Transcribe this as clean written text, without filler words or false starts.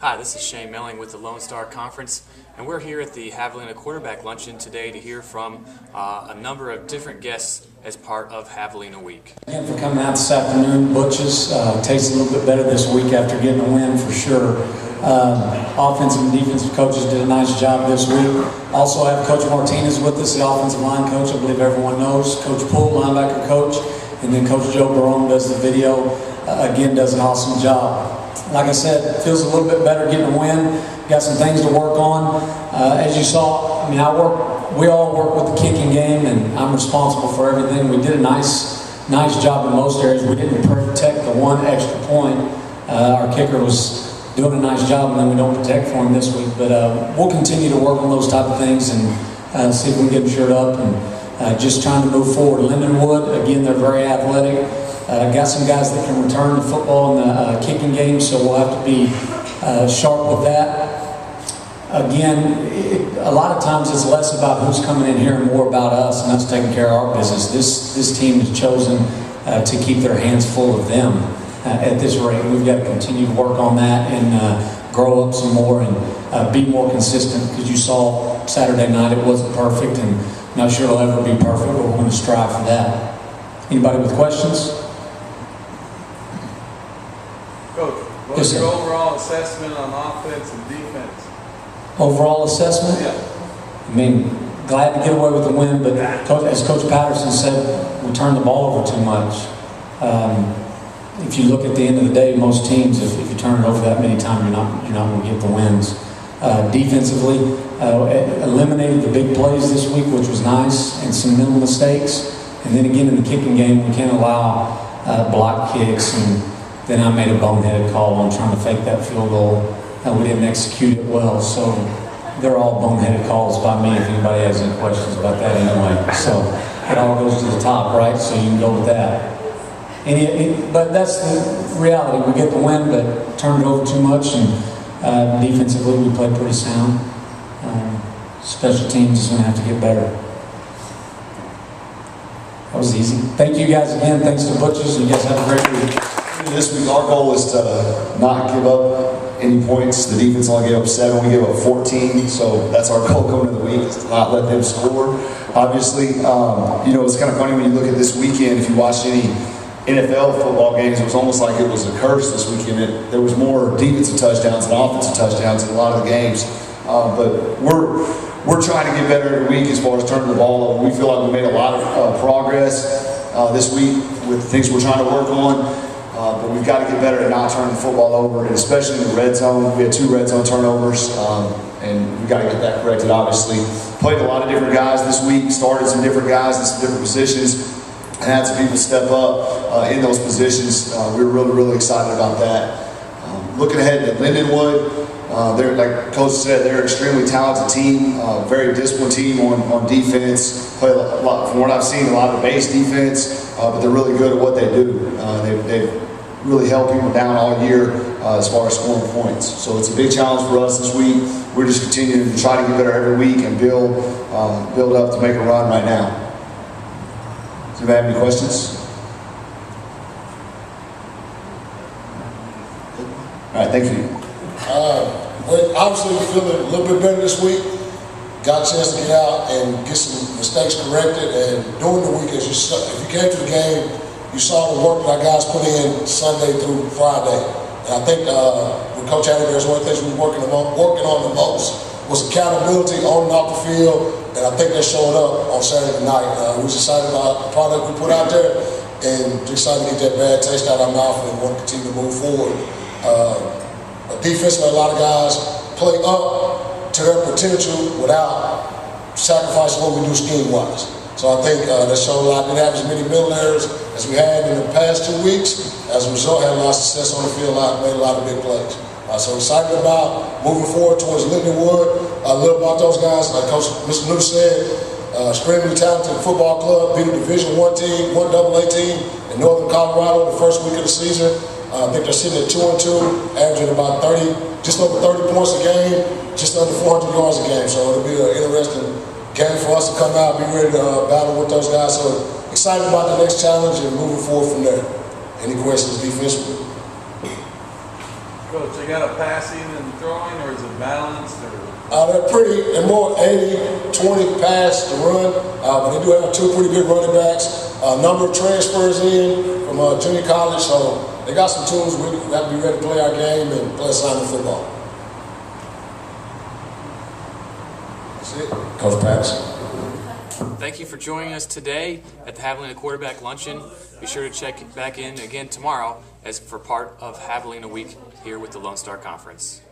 Hi, this is Shane Melling with the Lone Star Conference, and we're here at the Javelina Quarterback Luncheon today to hear from a number of different guests as part of Javelina Week. Again, for coming out this afternoon, Butches. Tastes a little bit better this week after getting a win for sure. Offensive and defensive coaches did a nice job this week. Also have Coach Martinez with us, the offensive line coach. I believe everyone knows. Coach Poole, linebacker coach, and then Coach Joe Barone does the video. Again, does an awesome job. Like I said, feels a little bit better getting a win. Got some things to work on. As you saw, I mean, we all work with the kicking game, and I'm responsible for everything. We did a nice job in most areas. We didn't protect the one extra point. Our kicker was doing a nice job, and then we don't protect for him this week. But we'll continue to work on those type of things and see if we can get them shored up and just trying to move forward. Lindenwood, again, they're very athletic. Got some guys that can return to football in the kicking game, so we'll have to be sharp with that. Again, a lot of times it's less about who's coming in here and more about us and us taking care of our business. This team has chosen to keep their hands full of them at this rate. We've got to continue to work on that and grow up some more and be more consistent, because you saw Saturday night it wasn't perfect, and not sure it'll ever be perfect, but we're going to strive for that. Anybody with questions? Coach, what was your overall assessment on offense and defense? Overall assessment? Yeah. I mean, glad to get away with the win, but as Coach Patterson said, we turned the ball over too much. If you look at the end of the day, most teams, if you turn it over that many times, you're not going to get the wins. Defensively, eliminated the big plays this week, which was nice, and some minimal mistakes. And then again, in the kicking game, we can't allow block kicks, and then I made a boneheaded call on trying to fake that field goal. We didn't execute it well, so they're all boneheaded calls by me if anybody has any questions about that anyway. So it all goes to the top, right? So you can go with that. But that's the reality. We get the win, but turned it over too much, and defensively we played pretty sound. Special teams is going to have to get better. That was easy. Thank you guys again. Thanks to Butchers. You guys have a great week. This week, our goal is to not give up any points. The defense only gave up 7. We gave up 14. So that's our goal coming into the week, is to not let them score. Obviously, it's kind of funny when you look at this weekend. If you watched any NFL football games, it was almost like it was a curse this weekend. There was more defensive touchdowns than offensive touchdowns in a lot of the games. But we're trying to get better every week as far as turning the ball over. We feel like we made a lot of progress this week with things we're trying to work on. But we've got to get better at not turning the football over, and especially in the red zone. We had 2 red zone turnovers, and we've got to get that corrected, obviously. Played a lot of different guys this week, started some different guys in some different positions, and had some people step up in those positions. We were really, really excited about that. Looking ahead at Lindenwood, they're, like Coach said, they're an extremely talented team, very disciplined team on defense. Play a lot, from what I've seen, a lot of base defense, but they're really good at what they do. They've really held people down all year as far as scoring points. So it's a big challenge for us this week. We're just continuing to try to get better every week and build up to make a run right now. Does anybody have any questions? All right, thank you. Obviously, we're feeling a little bit better this week. Got a chance to get out and get some mistakes corrected. And during the week, if you came to the game, you saw the work that our guys put in Sunday through Friday. And I think with Coach Atterberry, one of the things we were working on the most was accountability on and off the field. And I think that showed up on Saturday night. We was excited about the product we put out there, and excited to get that bad taste out of our mouth and want to continue to move forward. Defensively, a lot of guys play up to their potential without sacrificing what we do scheme-wise. So I think that showed a lot. Didn't have as many middle errors as we had in the past 2 weeks. As a result, had a lot of success on the field, made a lot of big plays. So excited about moving forward towards Lindenwood. A little about those guys, like Coach Mr. New said, extremely talented football club, beat a Division I team, 1AA team in Northern Colorado the first week of the season. I think they're sitting at 2-2, averaging about just over 30 points a game, just under 400 yards a game. So it'll be an interesting game for us to come out, be ready to battle with those guys. So excited about the next challenge and moving forward from there. Any questions defensively? Coach, they got a passing and throwing, or is it balanced? They're more 80-20 pass to run, but they do have two pretty good running backs. A number of transfers in from junior college, so they got some tools. We have to be ready to play our game and play assignment football. That's it. Coach Patterson. Thank you for joining us today at the Javelina Quarterback Luncheon. Be sure to check back in again tomorrow as for part of Javelina Week here with the Lone Star Conference.